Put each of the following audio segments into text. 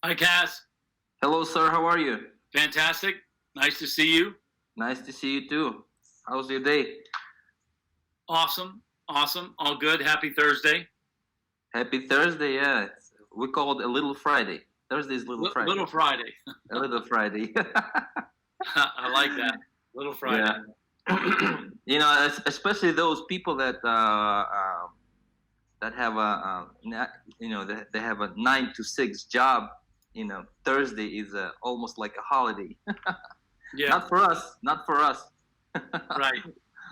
Hi, Cass. Hello, sir. How are you? Fantastic. Nice to see you. Nice to see you too. How's your day? Awesome. Awesome. All good. Happy Thursday. Happy Thursday. Yeah, we call it a little Friday. Thursday's little Friday. Little Friday. A little Friday. I like that. Little Friday. Yeah. You know, especially those people that have a they have a 9 to 6 job. You know, Thursday is almost like a holiday. Yeah. Not for us. Not for us. Right.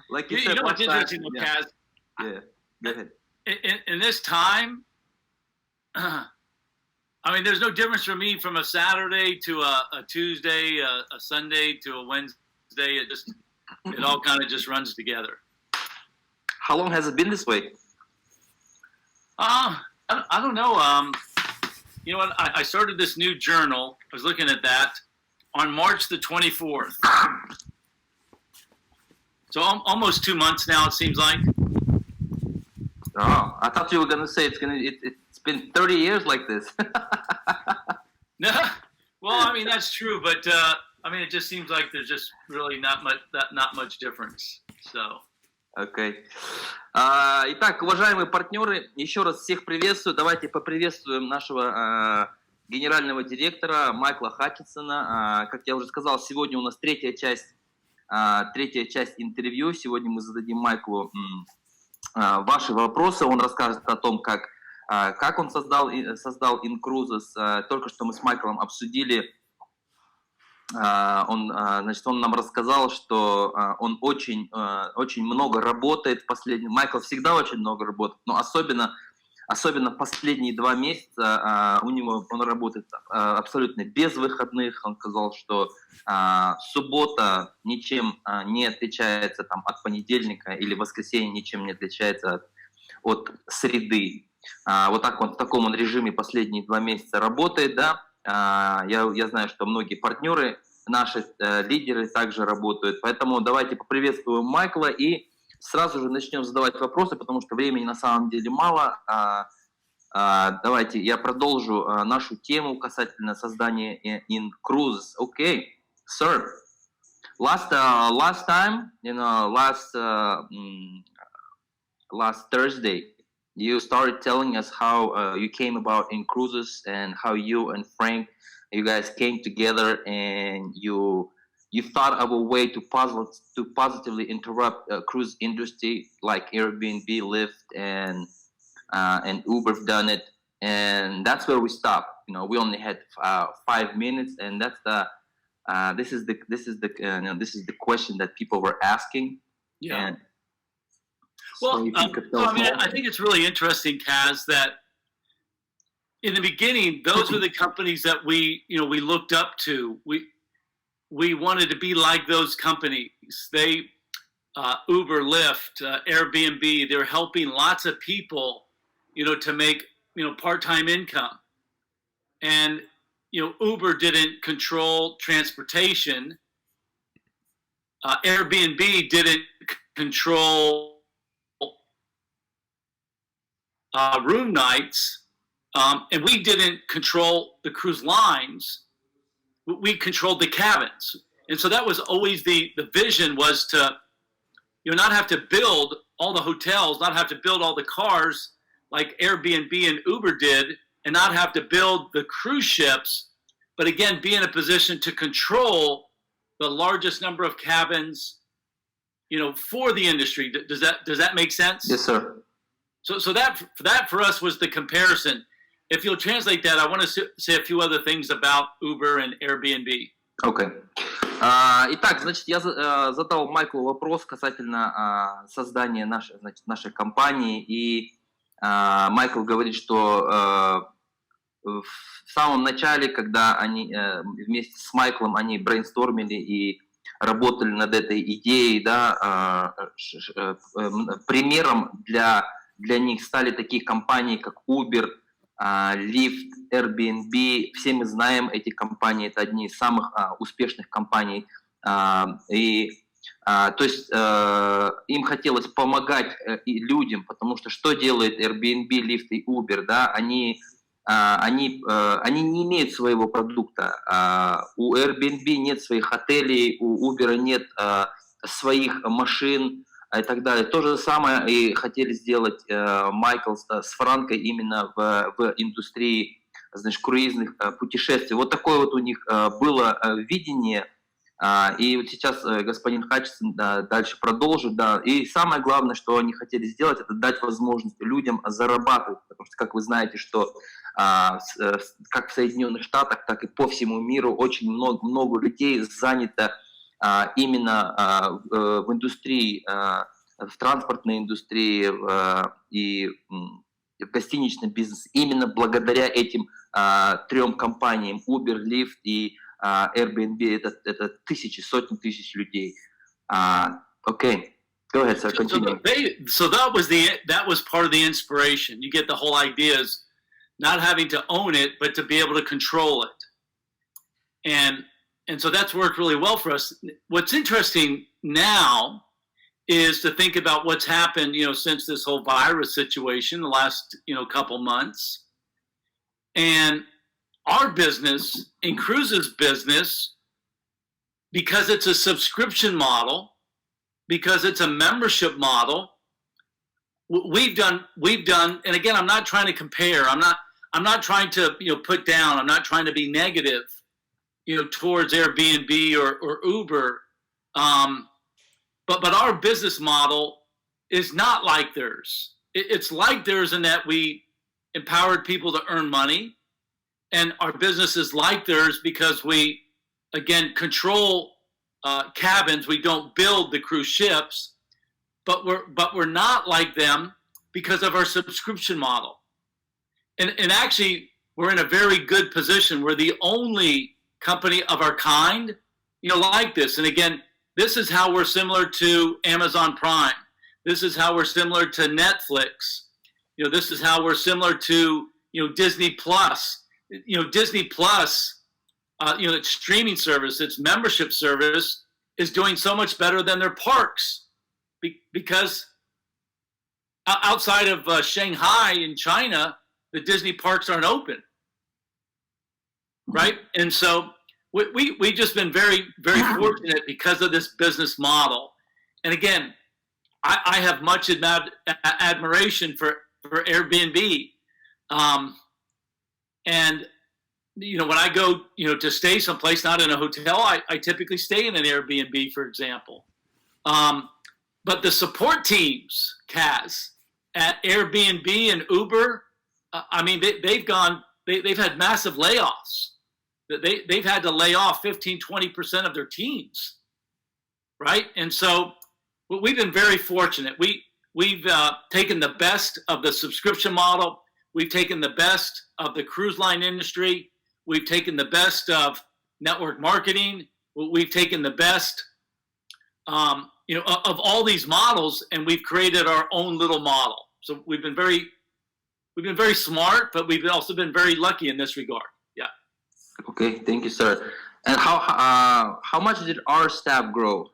Like You said, know what's interesting, though, yeah. Kaz? Yeah. Go ahead. In this time, I mean, there's no difference for me from a Saturday to a Tuesday, a Sunday to a Wednesday. It all kind of just runs together. How long has it been this way? I don't know. You know what? I started this new journal. I was looking at that on March the 24th. So almost 2 months now, it seems like. Oh, I thought you were gonna say it's been 30 years like this. No, well, I mean that's true, but I mean it just seems like there's just really not much difference. So. Окей. Итак, уважаемые партнеры, еще раз всех приветствую. Давайте поприветствуем нашего генерального директора Майкла Хатчисона. Как я уже сказал, сегодня у нас третья часть интервью. Сегодня мы зададим Майклу ваши вопросы. Он расскажет о том, как он создал inCruises. Только что мы с Майклом обсудили. Он нам рассказал, что он очень много работает в последние... Майкл всегда очень много работает, но особенно последние 2 месяца он работает абсолютно без выходных. Он сказал, что суббота ничем не отличается от понедельника, или воскресенье ничем не отличается от среды. Вот так в таком режиме последние 2 месяца работает, да. Я знаю, что многие партнеры, наши лидеры также работают. Поэтому давайте поприветствуем Майкла и сразу же начнем задавать вопросы, потому что времени на самом деле мало. Давайте я продолжу нашу тему касательно создания inCruises. Okay, sir. Last time, last Thursday, you started telling us how you came about inCruises and how you and Frank, you guys came together and you thought of a way to positively interrupt cruise industry like Airbnb, Lyft, and Uber have done it, and that's where we stopped. You know, we only had 5 minutes, and that's this is the question that people were asking. Yeah. And well, so I think it's really interesting, Kaz, that in the beginning, those were the companies that we looked up to. We wanted to be like those companies. They, Uber, Lyft, Airbnb, they're helping lots of people, to make, part-time income. And, Uber didn't control transportation. Airbnb didn't control room nights, and we didn't control the cruise lines. We controlled the cabins. And so that was always the vision, was to not have to build all the hotels, not have to build all the cars like Airbnb and Uber did, and not have to build the cruise ships, but again, be in a position to control the largest number of cabins, for the industry. Does that make sense? Yes, sir. So that for us was the comparison. If you'll translate that, I want to say a few other things about Uber and Airbnb. Окей. Итак, значит, я задал Майклу вопрос касательно создания нашей компании, и Майкл говорит, что в самом начале, когда они вместе с Майклом они брейнстормили и работали над этой идеей, да, примером для них стали такие компании, как Uber, Lyft, Airbnb. Все мы знаем эти компании, это одни из самых успешных компаний. То есть им хотелось помогать и людям, потому что что делает Airbnb, Lyft и Uber, да, они они не имеют своего продукта. У Airbnb нет своих отелей, у Uber нет своих машин и так далее. То же самое и хотели сделать Майкл с Франкой именно в индустрии, значит, круизных путешествий. Вот такое вот у них было видение. И вот сейчас господин Хатчисон дальше продолжит. Да. И самое главное, что они хотели сделать, это дать возможность людям зарабатывать. Потому что, как вы знаете, что как в Соединенных Штатах, так и по всему миру очень много людей занято именно в индустрии, в транспортной индустрии и в гостиничном бизнесе. Именно благодаря этим 3 компаниям Uber, Lyft и Airbnb, это тысячи, сотни тысяч людей. Okay, go ahead, sir. Continue. So that was part of the inspiration. You get the whole idea is not having to own it, but to be able to control it. And so that's worked really well for us. What's interesting now is to think about what's happened, since this whole virus situation, the last, couple months. And our business, inCruises business, because it's a subscription model, because it's a membership model, we've done, and again, I'm not trying to compare. I'm not trying to, put down. I'm not trying to be negative, towards Airbnb or Uber. But our business model is not like theirs. It's like theirs in that we empowered people to earn money. And our business is like theirs because we, again, control cabins. We don't build the cruise ships, but we're not like them because of our subscription model. And actually, we're in a very good position. We're the only company of our kind, like this. And again, this is how we're similar to Amazon Prime. This is how we're similar to Netflix. This is how we're similar to, Disney Plus. Disney Plus, its streaming service, its membership service is doing so much better than their parks because outside of Shanghai in China, the Disney parks aren't open, right? And so we've just been very, very fortunate because of this business model. And again, I have much admiration for Airbnb. And, when I go, to stay someplace, not in a hotel, I typically stay in an Airbnb, for example. But the support teams, Kaz, at Airbnb and Uber, they've had massive layoffs. They've had to lay off 15, 20% of their teams, right? And so we've been very fortunate. We've taken the best of the subscription model. We've taken the best of the cruise line industry. We've taken the best of network marketing. We've taken the best, of all these models, and we've created our own little model. So we've been very smart, but we've also been very lucky in this regard. Yeah. Okay, thank you, sir. And how much did our staff grow?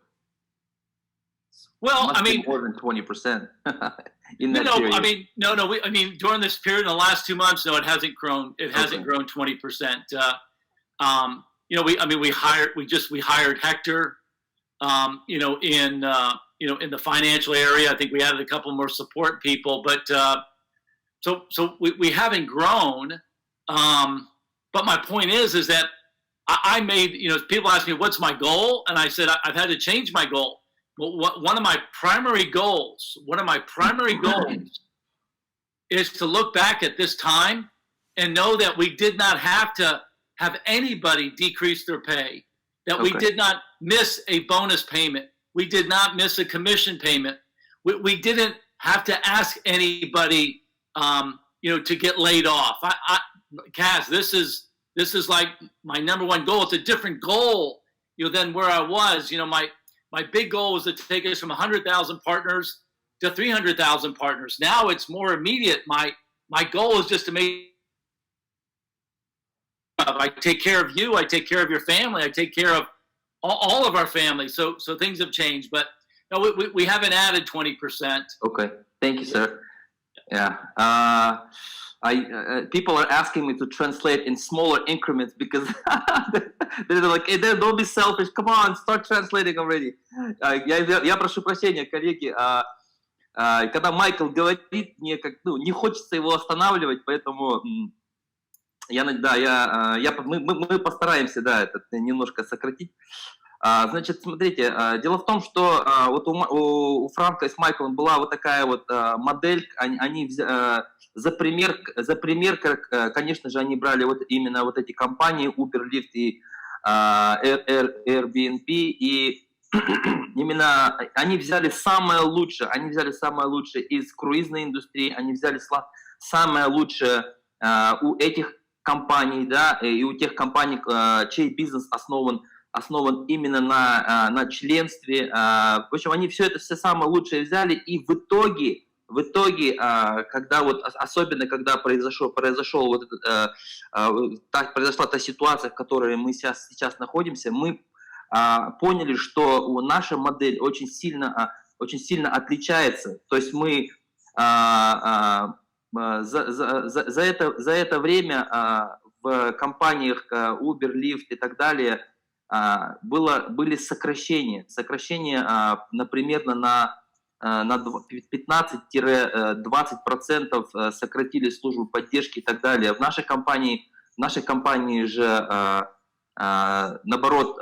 Well, more than 20%. In that period. During this period, in the last 2 months, no, it hasn't grown. It hasn't grown 20%. We hired Hector. In the financial area, I think we added a couple more support people, but so we haven't grown. But my point is that I made, people ask me what's my goal, and I said I've had to change my goal. Well, one of my primary goals is to look back at this time and know that we did not have to have anybody decrease their pay, that we did not miss a bonus payment. We did not miss a commission payment. We didn't have to ask anybody, to get laid off. Kaz, this is like my number one goal. It's a different goal, than where I was. My big goal was to take us from 100,000 partners to 300,000 partners. Now it's more immediate. My goal is just to make. I take care of you. I take care of your family. I take care of all of our families. So things have changed, but no, we haven't added 20%. Okay, thank you, sir. Yeah. people are asking me to translate in smaller increments because they're like, hey, don't be selfish, come on, start translating already. Я прошу прощения, коллеги, когда Майкл говорит, мне не хочется его останавливать, поэтому мы постараемся, это немножко сократить. Значит, смотрите, дело в том, что вот у Франка и с Майклом была вот такая вот модель, они за пример, конечно же, они брали вот именно вот эти компании Uber, Lyft и Airbnb, и именно они взяли самое лучшее из круизной индустрии, они взяли самое лучшее у этих компаний, и у тех компаний, чей бизнес основан именно на членстве. В общем, они все самое лучшее взяли, и в итоге, когда вот, особенно когда произошла та ситуация, в которой мы сейчас находимся, мы поняли, что наша модель очень сильно отличается. То есть мы за это время в компаниях Uber, Lyft и так далее были сокращения, например, на 15-20% сократили службу поддержки и так далее. В нашей компании же, наоборот,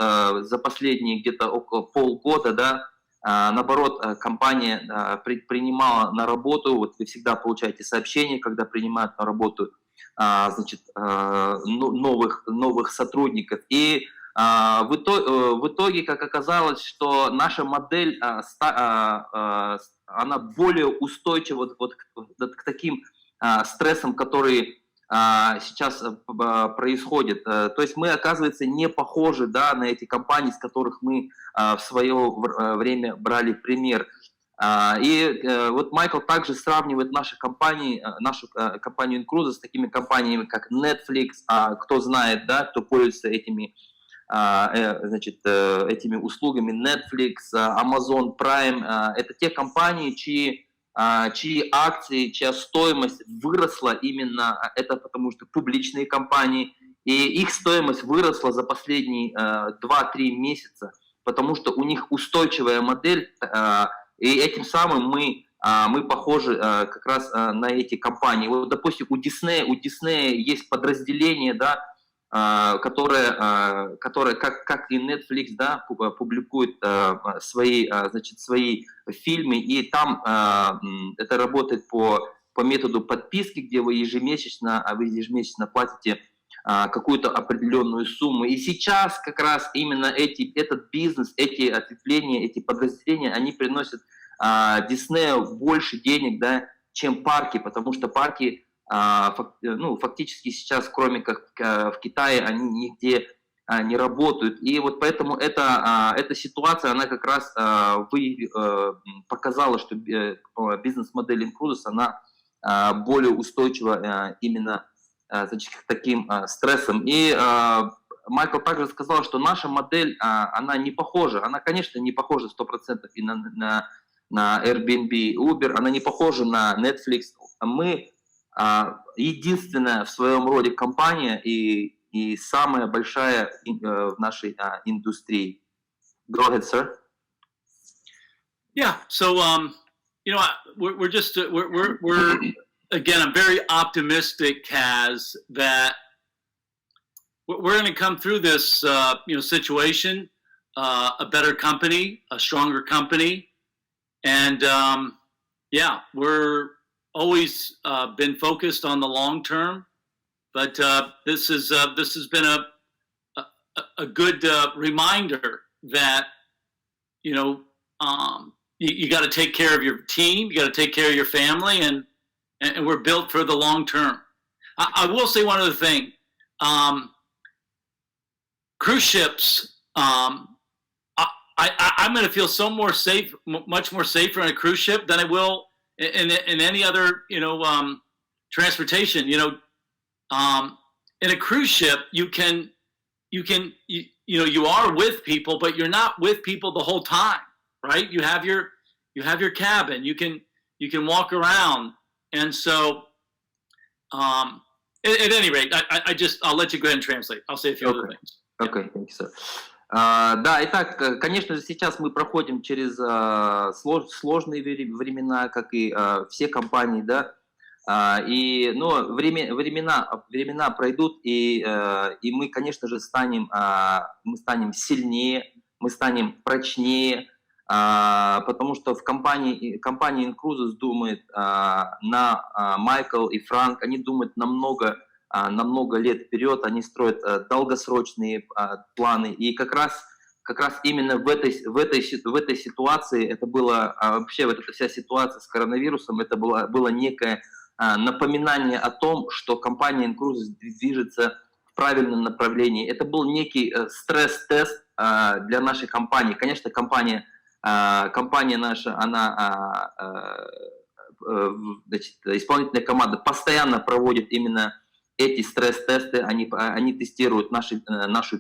за последние где-то около полгода, наоборот, компания принимала на работу, вот вы всегда получаете сообщения, когда принимают на работу, значит, новых сотрудников. И в итоге, как оказалось, что наша модель, она более устойчива вот к таким стрессам, которые сейчас происходят. То есть мы, оказывается, не похожи на эти компании, с которых мы в свое время брали пример. И вот Майкл также сравнивает нашу компанию inCruises с такими компаниями, как Netflix, кто знает, кто пользуется этими услугами, Netflix, Amazon Prime. Это те компании, чьи акции, чья стоимость выросла именно, это потому что публичные компании, и их стоимость выросла за последние 2-3 месяца, потому что у них устойчивая модель, и этим самым мы похожи как раз на эти компании. Вот, допустим, у Disney есть подразделение, которое как и Netflix, публикует свои фильмы, и там это работает по методу подписки, где вы ежемесячно платите какую-то определенную сумму. И сейчас как раз именно этот бизнес, эти ответвления, эти подразделения, они приносят Disney больше денег, чем парки, потому что парки фактически сейчас, кроме как в Китае, они нигде не работают. И вот поэтому эта ситуация, она как раз показала, что бизнес-модель inCruises, она более устойчива именно к таким стрессам. И Майкл также сказал, что наша модель, она не похожа. Она, конечно, не похожа 100% и на Airbnb, Uber, она не похожа на Netflix. Мы единственная в своем роде компания и самая большая в нашей индустрии. Go ahead, sir. Yeah. So, we're again, I'm very optimistic, Kaz, that we're going to come through this, situation, a better company, a stronger company, and we're always been focused on the long term, but this has been a good reminder that you got to take care of your team, you got to take care of your family, and we're built for the long term. I will say one other thing. Cruise ships. I'm going to feel much more safer in a cruise ship than I will in any other, transportation. In a cruise ship, you are with people, but you're not with people the whole time, right? You have your cabin. You can walk around, and so At any rate, I'll let you go ahead and translate. I'll say a few other things. Okay, thank you, sir. Да, итак, конечно же, сейчас мы проходим через сложные времена, как и все компании, да, но времена пройдут, и мы, конечно же, станем сильнее, мы станем прочнее, потому что в компании inCruises думает Майкл и Франк, они думают на много лет вперед, они строят долгосрочные планы, и как раз именно в этой ситуации, это было вообще вот эта вся ситуация с коронавирусом, это было некое напоминание о том, что компания inCruises движется в правильном направлении. Это был некий стресс-тест для нашей компании. Конечно, компания наша, она, исполнительная команда постоянно проводит именно эти стресс-тесты, они тестируют нашу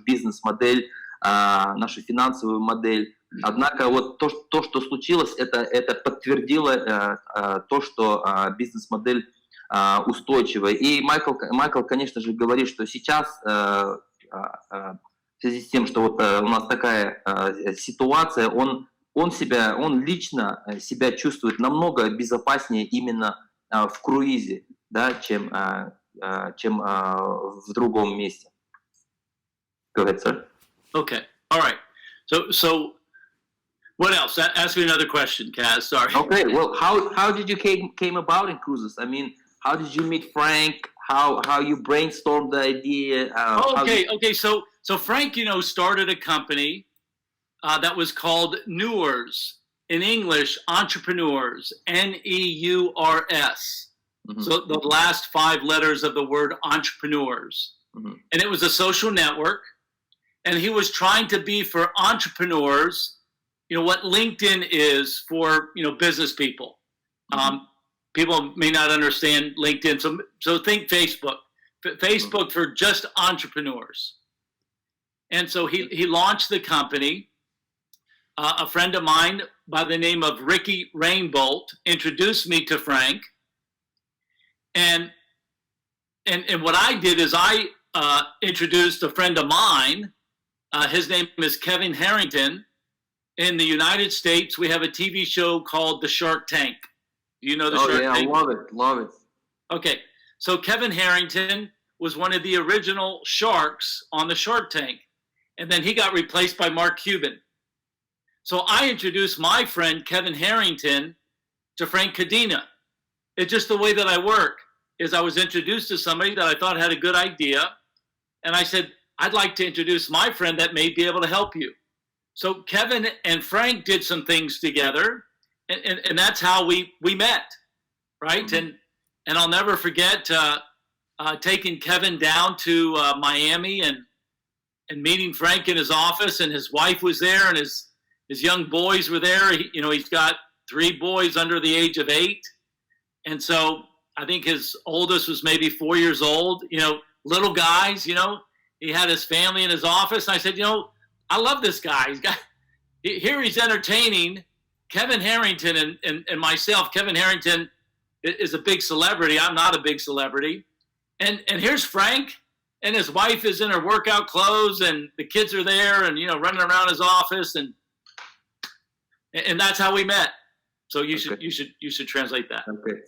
бизнес-модель, нашу финансовую модель. Однако вот то, что случилось, это подтвердило то, что бизнес-модель устойчивая. И Майкл, конечно же, говорит, что сейчас, в связи с тем, что вот у нас такая ситуация, он лично себя чувствует намного безопаснее именно в круизе, да, чем в другом месте. Go ahead, sir. Okay. All right. So what else? Ask me another question, Kaz. Sorry. Okay. Well, how did you came about inCruises? I mean, how did you meet Frank? How you brainstormed the idea? Okay. So Frank, started a company that was called Neurs. In English, entrepreneurs. Neurs. Mm-hmm. So the last 5 letters of the word entrepreneurs. Mm-hmm. And it was a social network. And he was trying to be for entrepreneurs, what LinkedIn is for, business people. Mm-hmm. People may not understand LinkedIn, so think Facebook. Facebook for just entrepreneurs. And so he launched the company. A friend of mine by the name of Ricky Rainbolt introduced me to Frank. And what I did is I introduced a friend of mine. His name is Kevin Harrington. In the United States, we have a TV show called The Shark Tank. Do you know The Shark Tank? Oh, yeah, love it. Okay, so Kevin Harrington was one of the original sharks on The Shark Tank. And then he got replaced by Mark Cuban. So I introduced my friend Kevin Harrington to Frank Kodina. It's just the way that I work, is I was introduced to somebody that I thought had a good idea. And I said, I'd like to introduce my friend that may be able to help you. So Kevin and Frank did some things together, and that's how we met, right? Mm-hmm. And I'll never forget taking Kevin down to Miami and meeting Frank in his office, and his wife was there, and his young boys were there. He's got 3 boys under the age of 8. And so I think his oldest was maybe 4 years old, little guys, he had his family in his office. And I said, I love this guy. He's entertaining. Kevin Harrington and myself. Kevin Harrington is a big celebrity. I'm not a big celebrity. And here's Frank, and his wife is in her workout clothes, and the kids are there, and running around his office, and that's how we met. So you should translate that. Okay.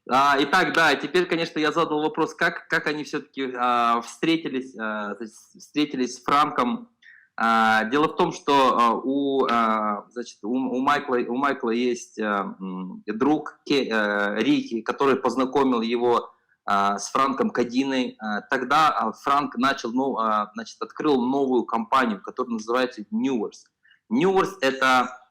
Итак, да, теперь, конечно, я задал вопрос, как они все-таки встретились с Франком. Дело в том, что у Майкла есть друг Рики, который познакомил его с Франком Кодиной. Тогда Франк открыл новую компанию, которая называется Neurs. Neurs — это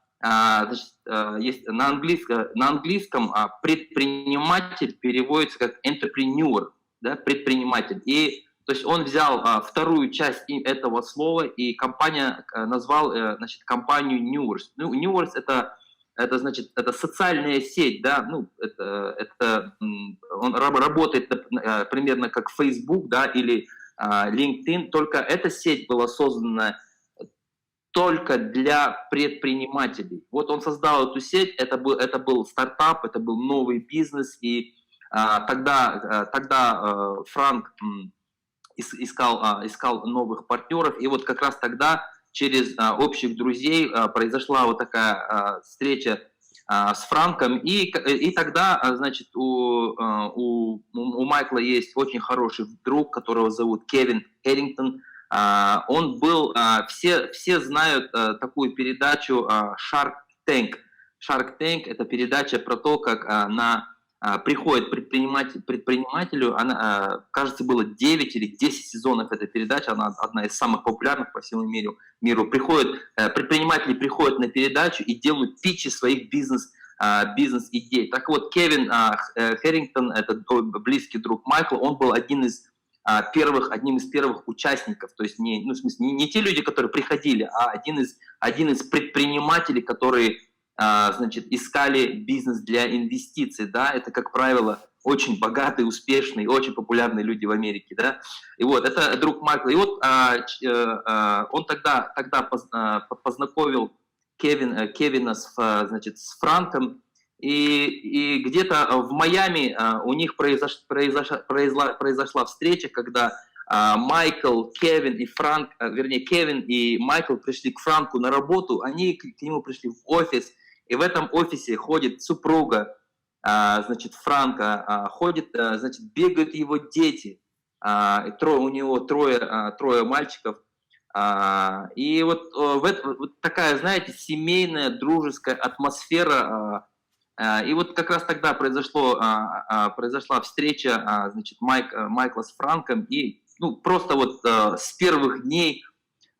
есть на английском предприниматель переводится как entrepreneur, да, предприниматель. И то есть он взял вторую часть этого слова, и компания назвал компанию Neurs. Neurs это социальная сеть, да, он работает примерно как Facebook, да, или LinkedIn, только эта сеть была создана только для предпринимателей. Вот он создал эту сеть, это был стартап, это был новый бизнес, и Тогда Франк искал новых партнеров, и вот как раз тогда через общих друзей произошла вот такая встреча с Франком, и тогда, значит, у Майкла есть очень хороший друг, которого зовут Кевин Хэрингтон. Он был, все знают такую передачу Shark Tank. Shark Tank – это передача про то, как приходит предпринимателю, кажется, было 9 или 10 сезонов этой передачи, она одна из самых популярных по всему миру. Предприниматели приходят на передачу и делают питчи своих бизнес-идей. Так вот, Кевин Хэрингтон, это близкий друг Майкла, он был одним из первых участников, то есть не те люди, которые приходили, а один из предпринимателей, которые значит, искали бизнес для инвестиций, да, это, как правило, очень богатые, успешные, очень популярные люди в Америке, да, и вот, это друг Майкла, и вот он тогда познакомил Кевина с Франком, и где-то в Майами у них произошла встреча, когда Кевин и Майкл пришли к Франку на работу, они к нему пришли в офис, и в этом офисе ходит супруга, значит, Франка, значит, бегают его дети, у него трое мальчиков, и вот такая, знаете, семейная, дружеская атмосфера, и вот как раз тогда произошла встреча, значит, Майкла с Франком, и просто вот с первых дней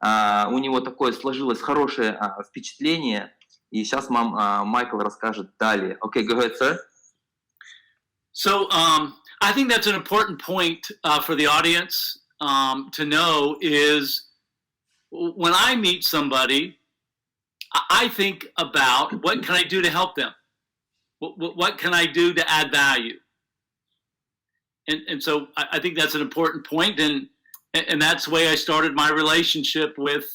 у него такое сложилось хорошее впечатление. И сейчас Майкл расскажет далее. Okay, go ahead, sir. So I think that's an important point for the audience to know is when I meet somebody, I think about what can I do to help them? What can I do to add value? And so I think that's an important point, and that's the way I started my relationship with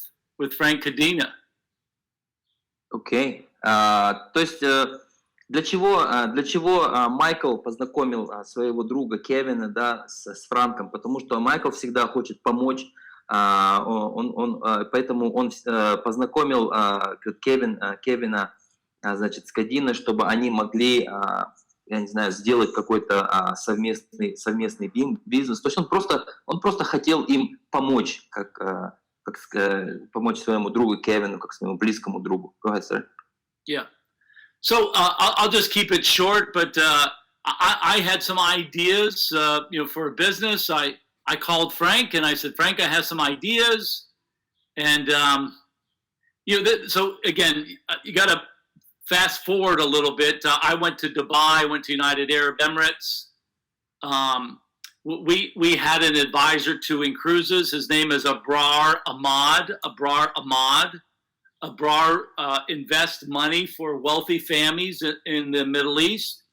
Frank Kodina. Окей. То есть для чего Майкл познакомил своего друга Кевина, да, с Франком? Потому что Майкл всегда хочет помочь, поэтому он познакомил Кевина, значит, с Кодиной, чтобы они могли, я не знаю, сделать какой-то совместный бизнес. То есть он просто хотел им помочь, помочь своему другу Кевину, как своему близкому другу. Go ahead, sir. Yeah. So I'll just keep it short, but I had some ideas, for a business. I called Frank and I said, Frank, I have some ideas, and so again, you got to fast forward a little bit. I went to Dubai, went to United Arab Emirates. We had an advisor to inCruises. His name is Abrar Ahmad. Abrar invests money for wealthy families in the Middle East.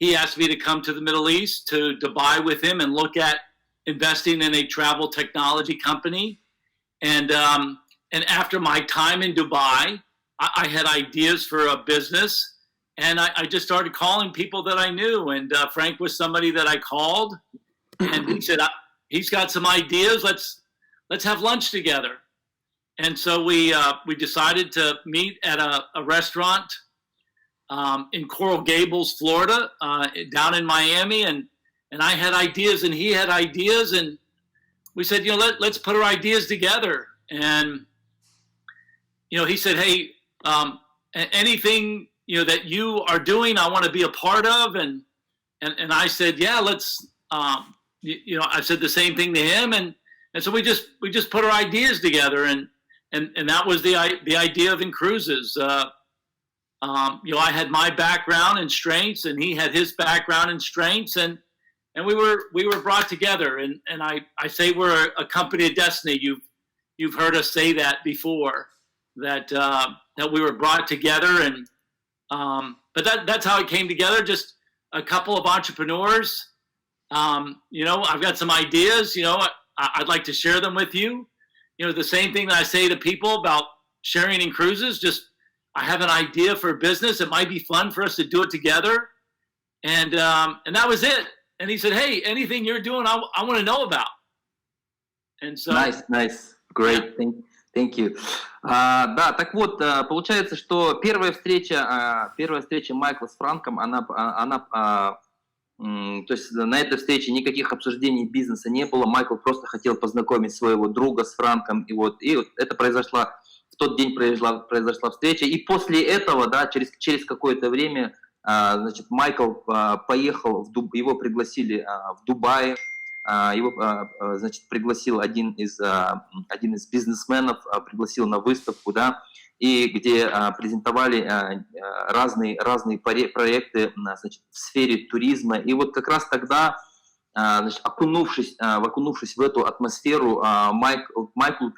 He asked me to come to the Middle East, to Dubai with him, and look at investing in a travel technology company. And after my time in Dubai, I had ideas for a business, and I just started calling people that I knew. And Frank was somebody that I called. And he said, he's got some ideas. Let's have lunch together. And so we decided to meet at a restaurant in Coral Gables, Florida, down in Miami. And I had ideas, and he had ideas, and we said, let's put our ideas together. And he said, hey, anything that you are doing, I want to be a part of. And I said, yeah, let's. I said the same thing to him, and so we just put our ideas together, and that was the idea of inCruises. I had my background and strengths, and he had his background and strengths, and we were brought together. And I say we're a company of destiny. You've heard us say that before, that we were brought together, and but that's how it came together. Just a couple of entrepreneurs. I've got some ideas, I'd like to share them with you. The same thing that I say to people about sharing inCruises, just I have an idea for a business. It might be fun for us to do it together. and that was it. And he said, "Hey, anything you're doing, I want to know about." And so Nice, great, thank you. Да, так вот, получается, что первая встреча Майкла с Франком, то есть на этой встрече никаких обсуждений бизнеса не было. Майкл просто хотел познакомить своего друга с Франком, и вот это произошло. В тот день произошла встреча, и после этого, да, через какое-то время, значит, Майкл поехал его пригласили в Дубае, его, значит, пригласил один из бизнесменов, пригласил на выставку, да, и где презентовали разные проекты, значит, в сфере туризма. И вот как раз тогда, значит, окунувшись в эту атмосферу, Майклу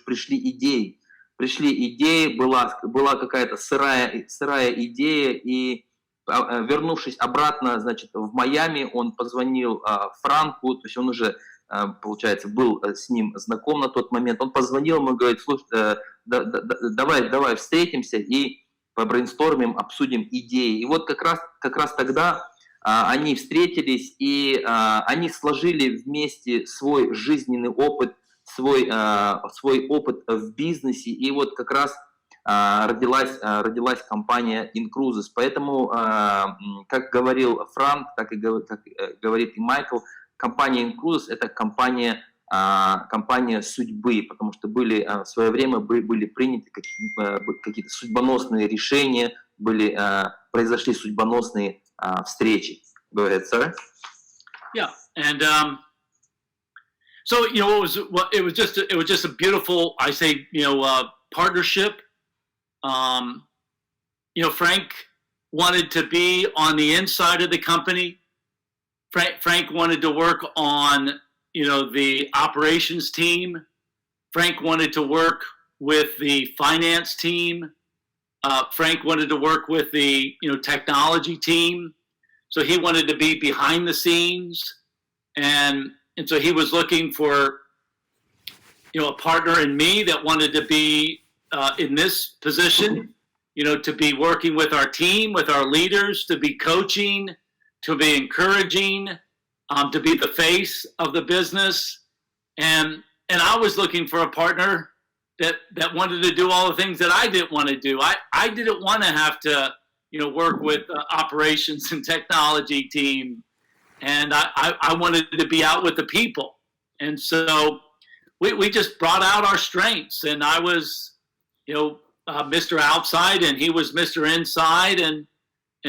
пришли идеи. Была какая-то сырая идея, и вернувшись обратно, значит, в Майами, он позвонил Франку, то есть он уже, получается, был с ним знаком на тот момент. Он позвонил ему и говорит: слушай, давай встретимся и побрейнстормим, обсудим идеи. И вот как раз тогда они встретились, и они сложили вместе свой жизненный опыт, свой опыт в бизнесе, и вот как раз родилась компания inCruises. Поэтому, как говорил Франк, так и говорит и Майкл, компания inCruises — это компания судьбы, потому что в свое время были приняты какие-то судьбоносные решения, произошли судьбоносные встречи. Go ahead, sir. Yeah, and so it was just a beautiful, I say, partnership. Frank wanted to be on the inside of the company. Frank wanted to work on, the operations team. Frank wanted to work with the finance team. Frank wanted to work with the, technology team. So he wanted to be behind the scenes. And so he was looking for, a partner in me that wanted to be in this position, to be working with our team, with our leaders, to be coaching, to be encouraging, to be the face of the business. And I was looking for a partner that wanted to do all the things that I didn't want to do. I didn't want to have to, work with operations and technology team. And I wanted to be out with the people. And so we just brought out our strengths, and I was, Mr. Outside, and he was Mr. Inside, and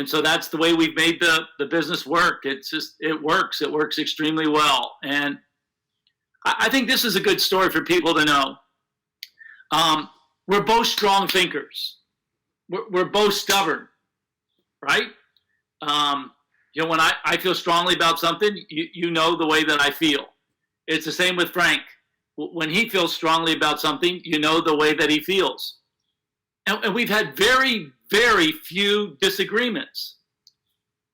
so that's the way we've made the business work. It works extremely well, and I think this is a good story for people to know. We're both strong thinkers. We're both stubborn, right? When I feel strongly about something, you know the way that I feel. It's the same with Frank. When he feels strongly about something, you know the way that he feels. And we've had very, very few disagreements.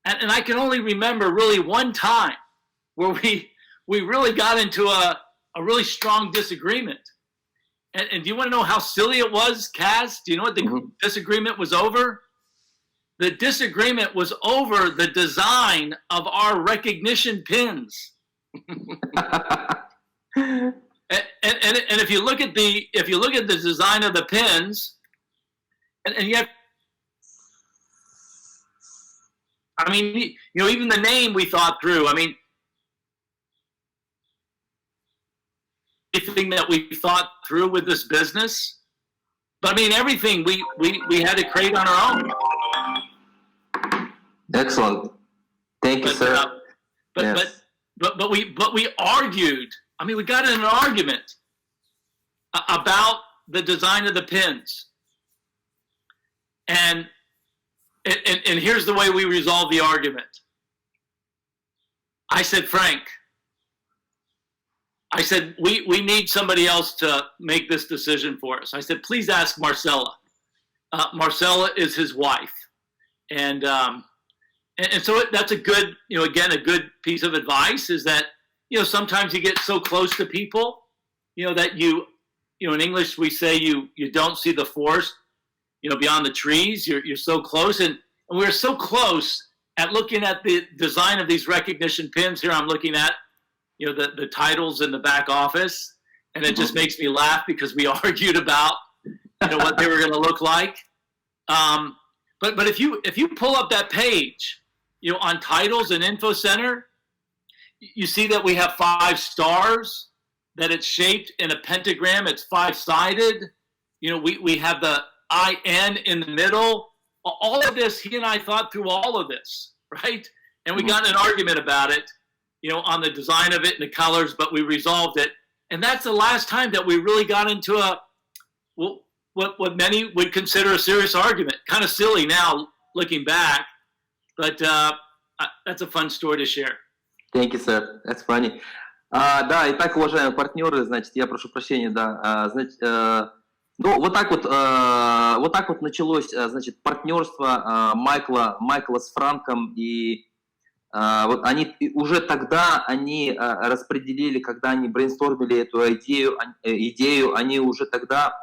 And I can only remember really one time where we really got into a really strong disagreement. And do you want to know how silly it was, Kaz? Do you know what the disagreement was over? The disagreement was over the design of our recognition pins. And if you look at the design of the pins, and you have, I mean, even the name we thought through. I mean, everything that we thought through with this business, but I mean, everything we had to create on our own. Excellent. Thank you, sir. But we argued. I mean, we got in an argument about the design of the pins. And here's the way we resolved the argument. I said, Frank, we need somebody else to make this decision for us. I said, please ask Marcella. Marcella is his wife. And so that's a good, again, a good piece of advice is that, sometimes you get so close to people, that in English we say you don't see the forest, beyond the trees. You're so close, and we were so close at looking at the design of these recognition pins. Here I'm looking at, the titles in the back office, and it just makes me laugh because we argued about, what they were going to look like. But if you pull up that page, on titles and info center, you see that we have 5 stars, that it's shaped in a pentagram. It's 5-sided. We have the IN in the middle. All of this, he and I thought through all of this, right? And we got in an argument about it, on the design of it and the colors, but we resolved it. And that's the last time that we really got into what many would consider a serious argument. Kind of silly now, looking back, but that's a fun story to share. Thank you, sir. That's funny. Да, итак, уважаемые партнеры, значит, я прошу прощения, да, значит, ну, вот так вот началось, значит, партнерство Майкла с Франком, и вот они уже тогда распределили, когда они брейнстормили эту идею, они уже тогда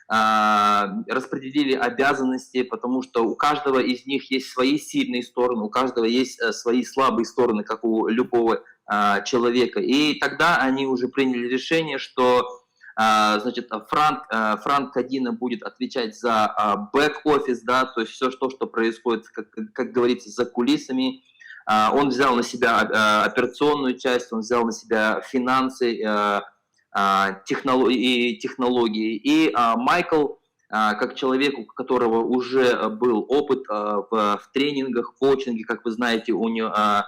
распределили обязанности, потому что у каждого из них есть свои сильные стороны, у каждого есть свои слабые стороны, как у любого человека. И тогда они уже приняли решение, что значит, Франк Кодина будет отвечать за бэк-офис, да, то есть все, что происходит, как говорится, за кулисами. Он взял на себя операционную часть, он взял на себя финансы, технологии. И Майкл, как человек, у которого уже был опыт в тренингах, коучинге, как вы знаете, у него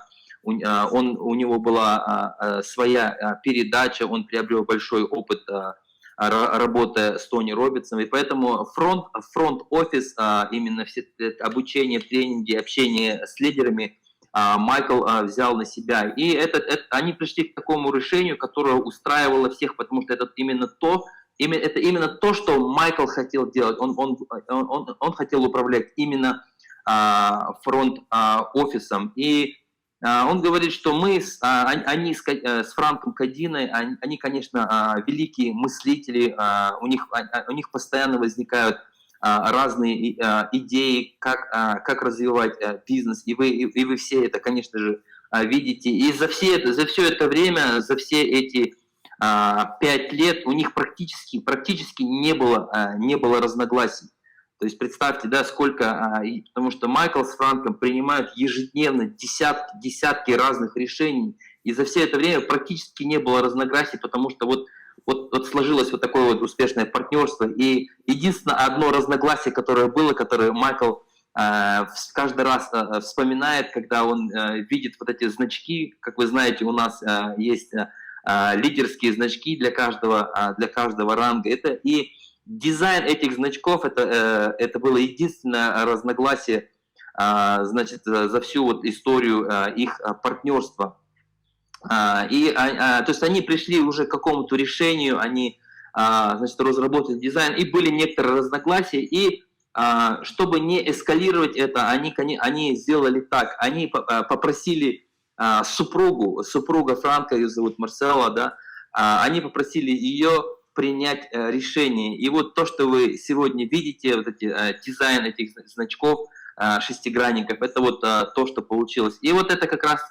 была своя передача, он приобрел большой опыт, работая с Тони Робинсом, и поэтому фронт-офис, именно все обучение, тренинги, общение с лидерами, Майкл взял на себя. И они пришли к такому решению, которое устраивало всех, потому что это именно то, что Майкл хотел делать. Он хотел управлять именно фронт-офисом. И он говорит, что они с Франком Кодиной, они, конечно, великие мыслители, у них постоянно возникают разные идеи, как развивать бизнес, и вы все это, конечно же, видите. И за все это время, за все эти 5 лет у них практически не было разногласий. То есть представьте, да, сколько, потому что Майкл с Франком принимают ежедневно десятки разных решений, и за все это время практически не было разногласий, потому что вот сложилось вот такое вот успешное партнерство. И единственное одно разногласие, которое Майкл каждый раз вспоминает, когда он видит вот эти значки. Как вы знаете, у нас есть лидерские значки для каждого ранга. И дизайн этих значков это было единственное разногласие, значит, за всю вот историю их партнерства. То есть они пришли уже к какому-то решению, они, значит, разработали дизайн, и были некоторые разногласия, и чтобы не эскалировать это, они сделали так, они попросили супруга Франка, ее зовут Марсела, да, они попросили ее принять решение. И вот то, что вы сегодня видите, вот дизайн этих значков, шестигранников, это вот то, что получилось. И вот это как раз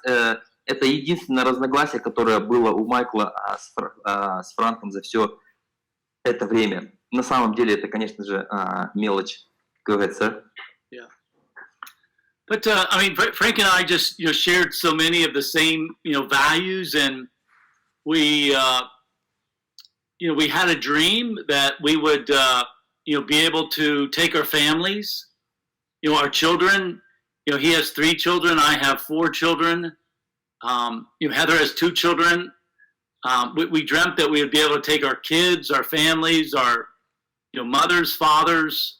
это единственное разногласие, которое было у Майкла с Франком за все это время. На самом деле это, конечно же, мелочь. Go ahead, sir. Yeah. But I mean, Frank and I just shared so many of the same values, and we we had a dream that we would be able to take our families, our children. He has 3 children, I have 4 children. Heather has 2 children. We dreamt that we would be able to take our kids, our families, our mothers, fathers,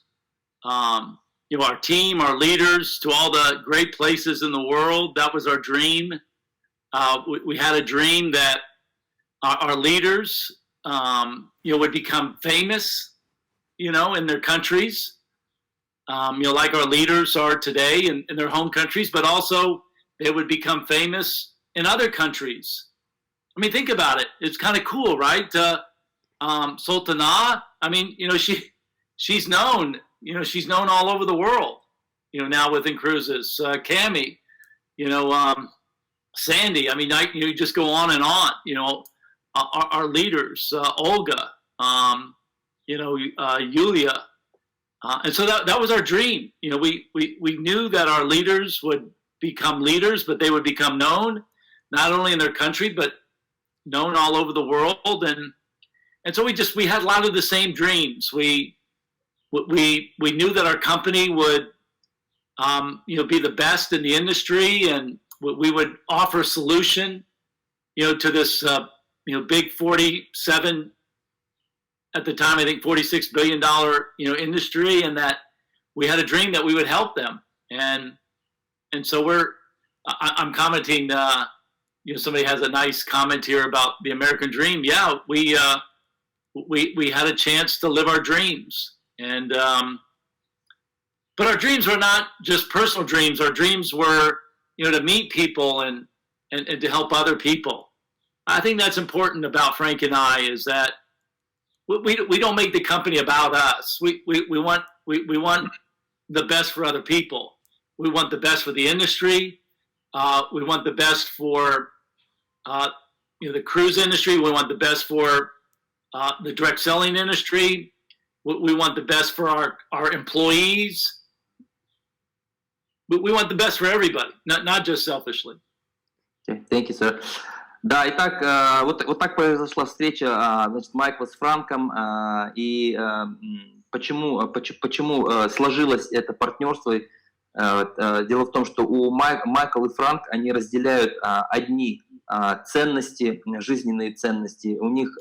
our team, our leaders, to all the great places in the world. That was our dream. We had a dream that our leaders, would become famous, in their countries, like our leaders are today in their home countries, but also they would become famous in other countries. I mean, think about it. It's kind of cool, right? Sultana, I mean, she's known, she's known all over the world, now with inCruises. Cami, Sandy. I mean, you just go on and on. Our leaders, Olga, Yulia, and so that was our dream. We knew that our leaders would become leaders, but they would become known not only in their country but known all over the world. And so we had a lot of the same dreams. We knew that our company would be the best in the industry, and we would offer a solution to this big 47, at the time I think $46 billion industry, and that we had a dream that we would help them. And so I'm commenting, somebody has a nice comment here about the American dream. Yeah, we had a chance to live our dreams. And but our dreams were not just personal dreams. Our dreams were to meet people and to help other people. I think that's important about Frank and I, is that we don't make the company about us. We want the best for other people. We want the best for the industry. We want the best for the cruise industry. We want the best for the direct selling industry. We want the best for our employees. We want the best for everybody, not just selfishly. Okay, thank you, sir. Да, итак, вот так произошла встреча, значит, Майкла с Франком, и почему сложилось это партнерство. Дело в том, что Майкл и Франк, они разделяют одни ценности, жизненные ценности, у них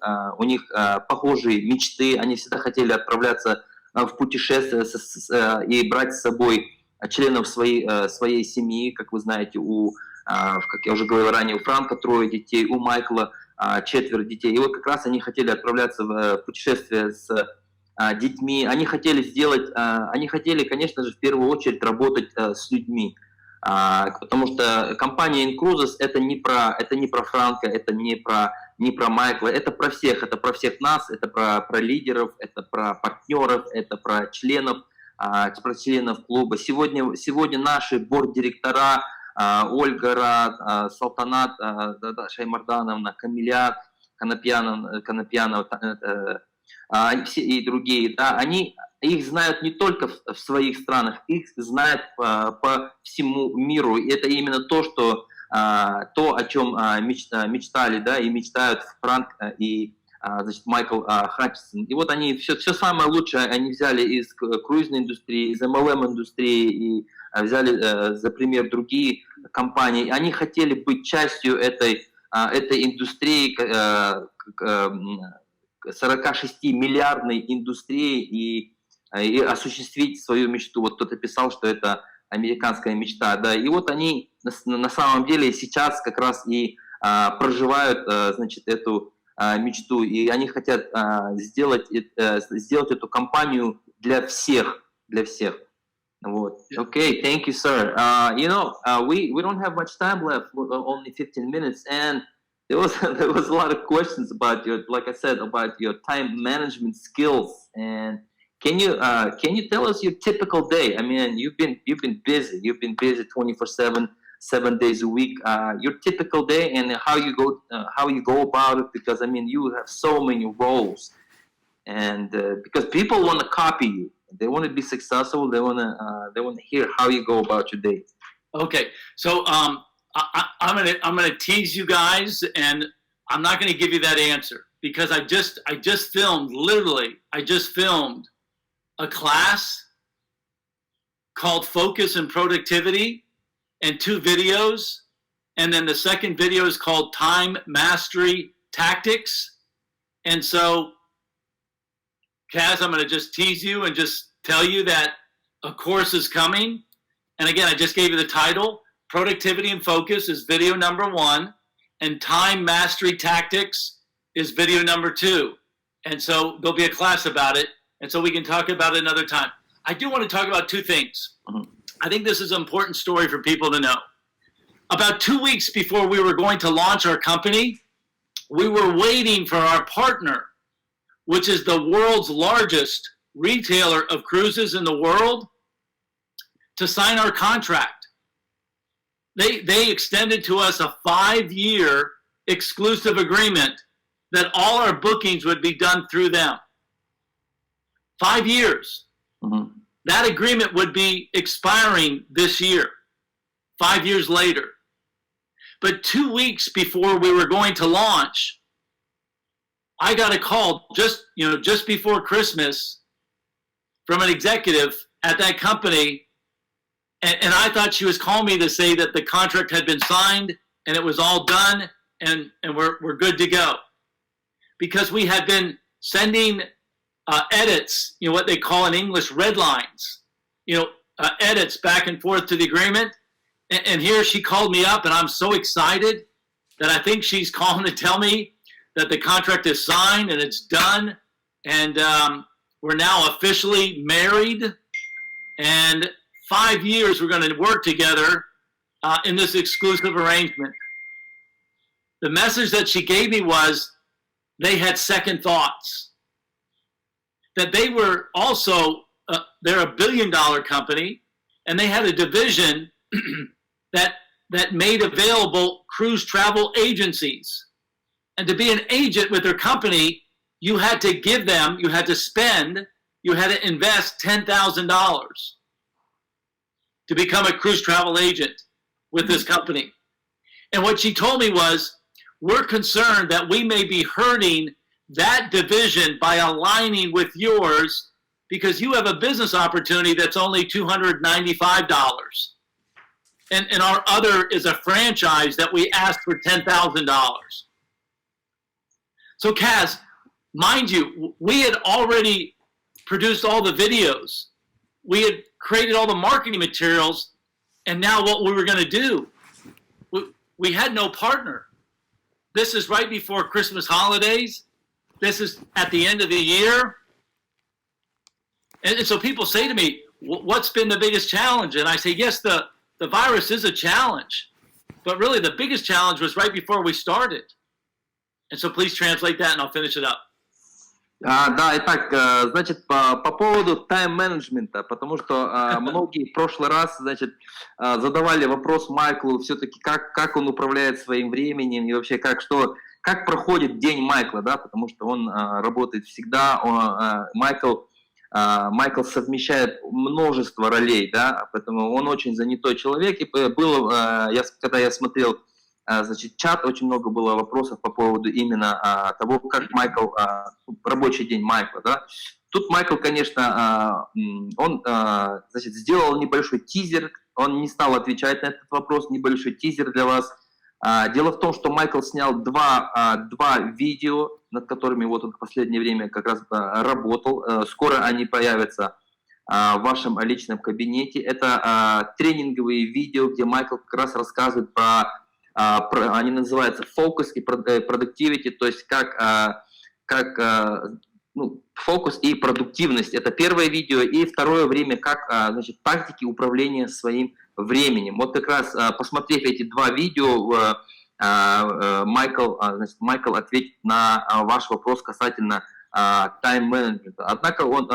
похожие мечты, они всегда хотели отправляться в путешествия и брать с собой членов своей семьи. Как вы знаете, как я уже говорил ранее, у Франка 3 детей, у Майкла 4 детей. И вот как раз они хотели отправляться в путешествие с детьми. Они хотели, конечно же, в первую очередь работать с людьми. Потому что компания inCruises это не про Франка, это не про Майкла, это про всех нас, это про лидеров, это про партнеров, это про членов клуба. Сегодня наши борд-директора Ольга Рад, Салтанат Шаймардановна, Камиля Конопьянова и другие, да, их знают не только в своих странах, их знают по всему миру. И это именно то, о чем мечтали, да, и мечтают Франк и Майкл Хатчисон. И вот они все самое лучшее они взяли из круизной индустрии, из MLM-индустрии и взяли за пример другие компании. Они хотели быть частью этой индустрии, 46-миллиардной индустрии и осуществить свою мечту. Вот кто-то писал, что это американская мечта. Да. И вот они на самом деле сейчас как раз и проживают, значит, эту мечту. И они хотят сделать эту компанию для всех. Вот. Okay, thank you, sir. We don't have much time left, only 15 minutes, and there was a lot of questions about like I said, about your time management skills. And can you tell us your typical day? I mean, you've been busy. You've been busy 24/7, 7 days a week. Your typical day and how you go about it, because I mean, you have so many roles, and because people want to copy you, they want to be successful. They want to hear how you go about your day. Okay, so I'm gonna tease you guys, and I'm not gonna give you that answer because I just filmed a class called Focus and Productivity, and 2 videos, and then the second video is called Time Mastery Tactics. And so, Kaz, I'm gonna just tease you and just tell you that a course is coming. And again, I just gave you the title. Productivity and Focus is video number 1, and Time Mastery Tactics is video number 2. And so there'll be a class about it, and so we can talk about it another time. I do want to talk about 2 things. I think this is an important story for people to know. About 2 weeks before we were going to launch our company, we were waiting for our partner, which is the world's largest retailer of cruises in the world, to sign our contract. they extended to us a 5-year exclusive agreement that all our bookings would be done through them. 5 years. Мгм. That agreement would be expiring this year, 5 years later. But 2 weeks before we were going to launch, I got a call just before Christmas from an executive at that company, and I thought she was calling me to say that the contract had been signed and it was all done and we're good to go. Because we had been sending edits, what they call in English red lines, edits back and forth to the agreement. And here she called me up, and I'm so excited that I think she's calling to tell me that the contract is signed and it's done, and we're now officially married, and 5 years we're going to work together in this exclusive arrangement. The message that she gave me was they had second thoughts, that they were also, they're a $1 billion company, and they had a division that made available cruise travel agencies. And to be an agent with their company, you had to invest $10,000 to become a cruise travel agent with this company. And what she told me was, we're concerned that we may be hurting that division by aligning with yours because you have a business opportunity that's only $295. And our other is a franchise that we asked for $10,000. So Kaz, mind you, we had already produced all the videos. We had created all the marketing materials. And now what we were going to do, we had no partner. This is right before Christmas holidays. This is at the end of the year. And so people say to me, what's been the biggest challenge? And I say, yes, the virus is a challenge, but really the biggest challenge was right before we started. And so please translate that and I'll finish it up. Да, итак, значит, по поводу тайм-менеджмента, потому что многие в прошлый раз, значит, задавали вопрос Майклу все-таки, как он управляет своим временем и вообще как проходит день Майкла, да, потому что он работает всегда, Майкл совмещает множество ролей, да, поэтому он очень занятой человек. И когда я смотрел, значит, чат, очень много было вопросов по поводу именно того, как рабочий день Майкла, да. Тут Майкл, конечно, он, значит, сделал небольшой тизер, он не стал отвечать на этот вопрос, небольшой тизер для вас. Дело в том, что Майкл снял два видео, над которыми вот он в последнее время как раз работал. Скоро они появятся в вашем личном кабинете. Это тренинговые видео, где Майкл как раз рассказывает они называются фокус и продуктивити, то есть фокус и продуктивность. Это первое видео. И второе время, значит, тактики управления своим временем. Вот как раз посмотрев эти два видео, Майкл ответит на ваш вопрос касательно тайм-менеджмента. Однако он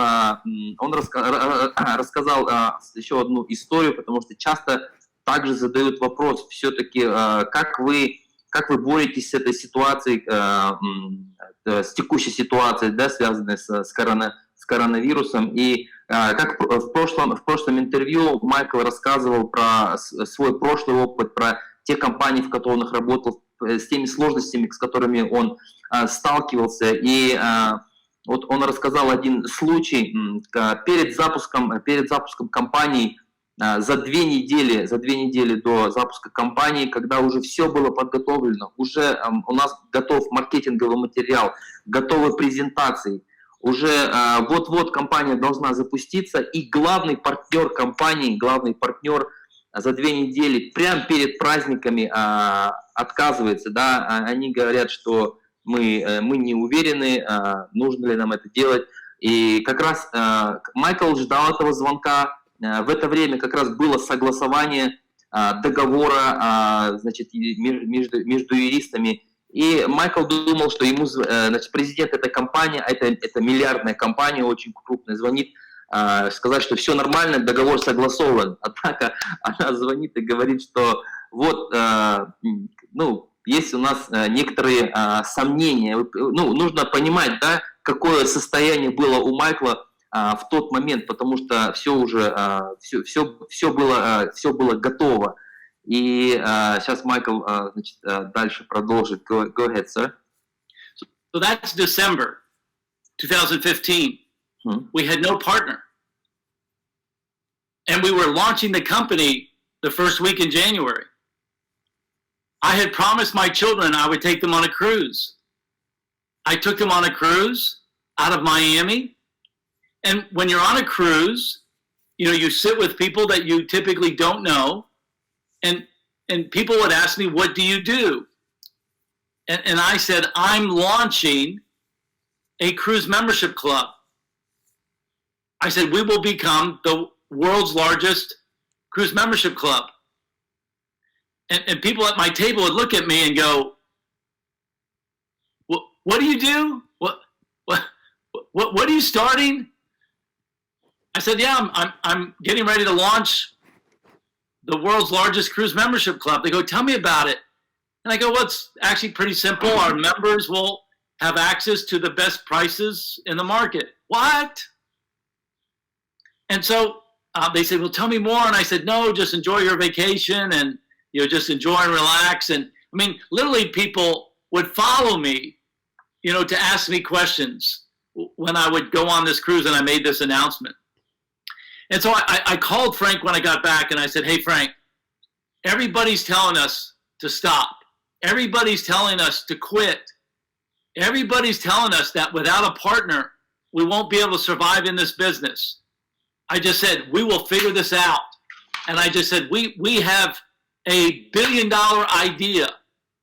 рассказал еще одну историю, потому что часто также задают вопрос, все-таки, как вы боретесь с этой ситуацией, с текущей ситуацией, да, связанной с коронавирусом. И как в прошлом интервью Майкл рассказывал про свой прошлый опыт, про те компании, в которых он работал, с теми сложностями, с которыми он сталкивался. И вот он рассказал один случай перед запуском компании, за две недели до запуска компании, когда уже все было подготовлено, уже у нас готов маркетинговый материал, готовы презентации, уже вот-вот компания должна запуститься, и главный партнер компании, за 2 недели, прямо перед праздниками отказывается, да, они говорят, что мы не уверены, нужно ли нам это делать, и как раз Майкл ждал этого звонка. В это время как раз было согласование договора, значит, между юристами. И Майкл думал, что ему, значит, президент этой компании, это миллиардная компания, очень крупная, звонит сказать, что все нормально, договор согласован. Однако она звонит и говорит, что Вот, ну, есть у нас некоторые сомнения. Ну, нужно понимать, да, какое состояние было у Майкла в тот момент, потому что все уже, все было готово. И сейчас Майкл, значит, дальше продолжит. Go ahead, sir. So that's December 2015. We had no partner. And we were launching the company the first week in January. I had promised my children I would take them on a cruise. I took them on a cruise out of Miami. And when you're on a cruise, you know, you sit with people that you typically don't know. And people would ask me, what do you do? And I said, I'm launching a cruise membership club. I said, we will become the world's largest cruise membership club. And people at my table would look at me and go, what do you do? What are you starting? I said, yeah, I'm getting ready to launch the world's largest cruise membership club. They go, tell me about it. And I go, well, it's actually pretty simple. Our members will have access to the best prices in the market. What? And so they said, well, tell me more. And I said, no, just enjoy your vacation and, you know, just enjoy and relax. And I mean, literally people would follow me, you know, to ask me questions when I would go on this cruise and I made this announcement. And so I called Frank when I got back and I said, hey, Frank, everybody's telling us to stop. Everybody's telling us to quit. Everybody's telling us that without a partner, we won't be able to survive in this business. I just said, we will figure this out. And I just said, we have a $1 billion idea.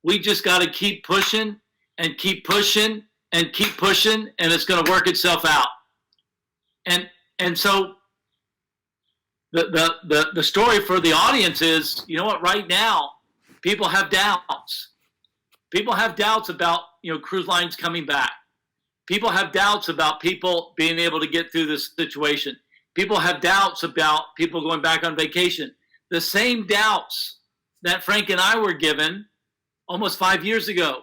We just got to keep pushing and keep pushing and keep pushing, and it's going to work itself out. And so the story for the audience is, you know what, right now, people have doubts. People have doubts about, you know, cruise lines coming back. People have doubts about people being able to get through this situation. People have doubts about people going back on vacation. The same doubts that Frank and I were given almost 5 years ago.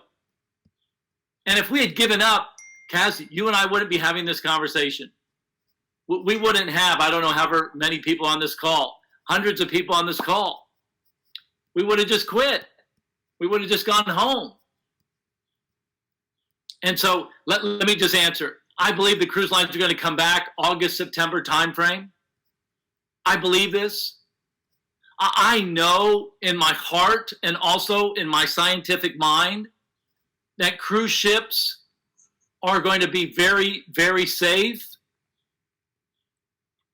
And if we had given up, Kaz, you and I wouldn't be having this conversation. We wouldn't have, I don't know, however many people on this call, hundreds of people on this call. We would have just quit. We would have just gone home. And so let me just answer. I believe the cruise lines are going to come back August, September timeframe. I believe this. I know in my heart and also in my scientific mind that cruise ships are going to be very, very safe.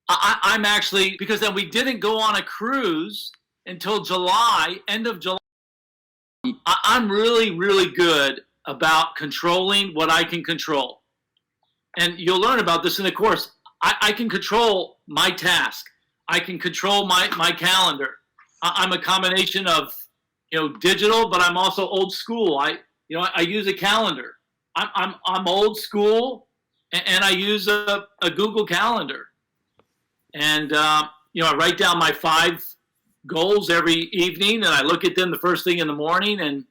I'm actually, because then we didn't go on a cruise until July, end of July. I'm really, really good about controlling what I can control. And you'll learn about this in the course. I can control my task. I can control my calendar. I'm a combination of, you know, digital, but I'm also old school. I use a calendar. I'm old school, and I use a Google Calendar. And, you know, I write down my 5 goals every evening, and I look at them the first thing in the morning. And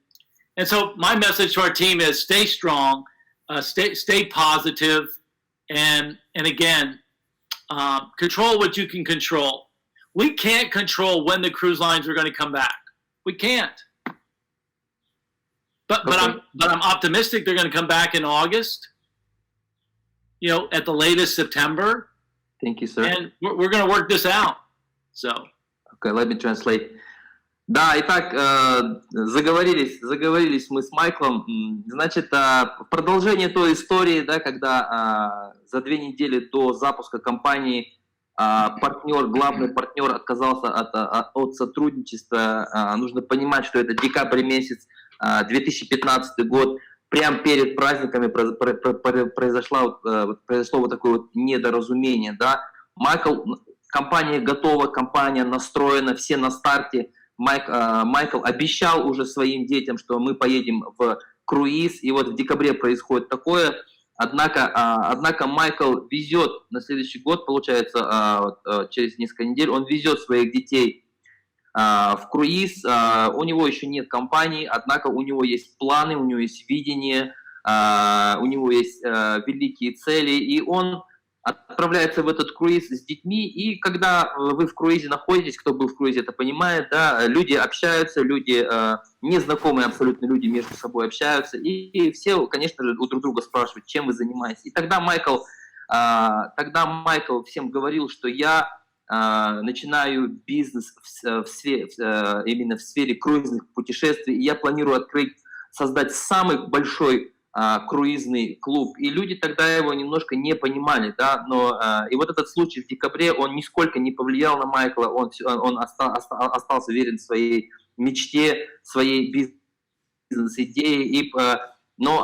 so my message to our team is stay strong, stay positive, and again, control what you can control. We can't control when the cruise lines are going to come back. We can't. But I'm optimistic they're going to come back in August, you know, at the latest September. Thank you, sir. And we're going to work this out. So. Okay, let me translate. Да, итак, заговорились мы с Майклом. Значит, в продолжение той истории, да, когда за 2 недели до запуска компании главный партнер отказался от сотрудничества. Нужно понимать, что это декабрь месяц, 2015 год. Прямо перед праздниками произошло вот такое вот недоразумение. Да? Компания готова, компания настроена, все на старте. Майкл обещал уже своим детям, что мы поедем в круиз, и вот в декабре происходит такое. Однако Майкл везет на следующий год, получается, через несколько недель, он везет своих детей в круиз. У него еще нет компании, однако у него есть планы, у него есть видение, у него есть великие цели, и он отправляется в этот круиз с детьми, и когда вы в круизе находитесь, кто был в круизе, это понимает, да, люди общаются, люди, незнакомые абсолютно люди между собой общаются, и все, конечно же, у друг друга спрашивают, чем вы занимаетесь. И тогда Майкл всем говорил, что я начинаю бизнес именно в сфере круизных путешествий, и я планирую создать самый большой круизный клуб, и люди тогда его немножко не понимали, да, но и вот этот случай в декабре, он нисколько не повлиял на Майкла, он остался верен своей мечте, своей бизнес-идее, но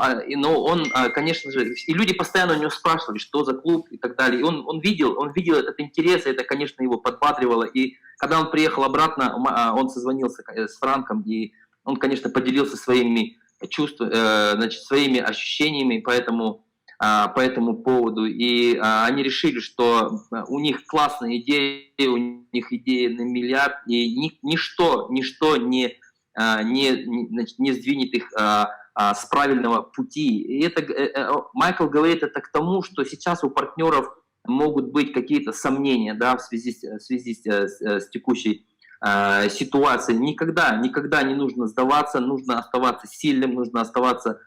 он, конечно же, и люди постоянно у него спрашивали, что за клуб и так далее, и он видел этот интерес, и это, конечно, его подбадривало, и когда он приехал обратно, он созвонился с Франком, и он, конечно, поделился своими своими ощущениями по этому поводу, и они решили, что у них классная идея, у них идея на миллиард, и ничто не сдвинет их с правильного пути. И Майкл говорит это к тому, что сейчас у партнеров могут быть какие-то сомнения, да, в связи с текущей ситуации. Никогда не нужно сдаваться, нужно оставаться сильным, нужно оставаться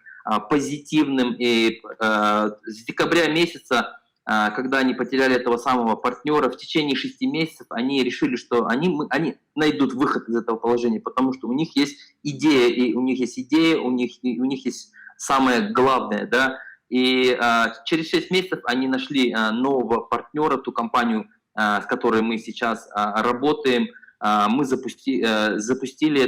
позитивным. И с декабря месяца, когда они потеряли этого самого партнера, в течение 6 месяцев они решили, что они найдут выход из этого положения, потому что у них есть идея, у них есть самое главное, да. И через 6 месяцев они нашли нового партнера, ту компанию, с которой мы сейчас работаем. Они запустили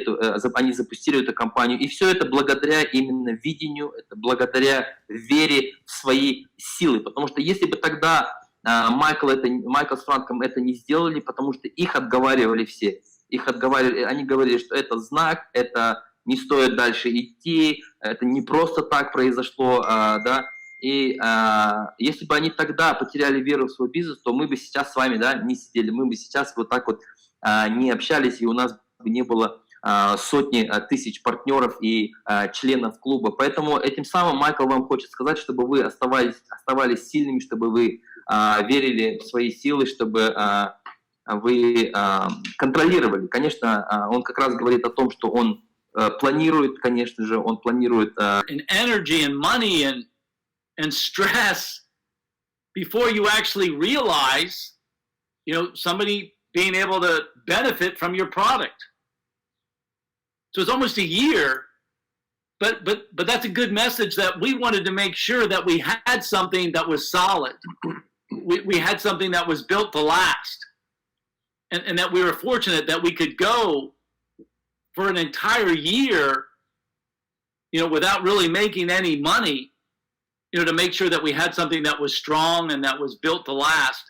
эту компанию, и все это благодаря именно видению, это благодаря вере в свои силы, потому что если бы тогда Майкл с Франком это не сделали, потому что их отговаривали все, они говорили, что это знак, это не стоит дальше идти, это не просто так произошло, да, и если бы они тогда потеряли веру в свой бизнес, то мы бы сейчас с вами, да, не сидели, мы бы сейчас вот так вот не общались, и у нас не было сотни тысяч партнеров и членов клуба. Поэтому этим самым Майкл вам хочет сказать, чтобы вы оставались сильными, чтобы вы верили в свои силы, чтобы вы контролировали. Конечно, он как раз говорит о том, что он планирует, конечно же, он планирует... And energy and money and stress before you actually realize, somebody being able to benefit from your product. So it's almost a year, but that's a good message that we wanted to make sure that we had something that was solid. We had something that was built to last. And that we were fortunate that we could go for an entire year, without really making any money, to make sure that we had something that was strong and that was built to last.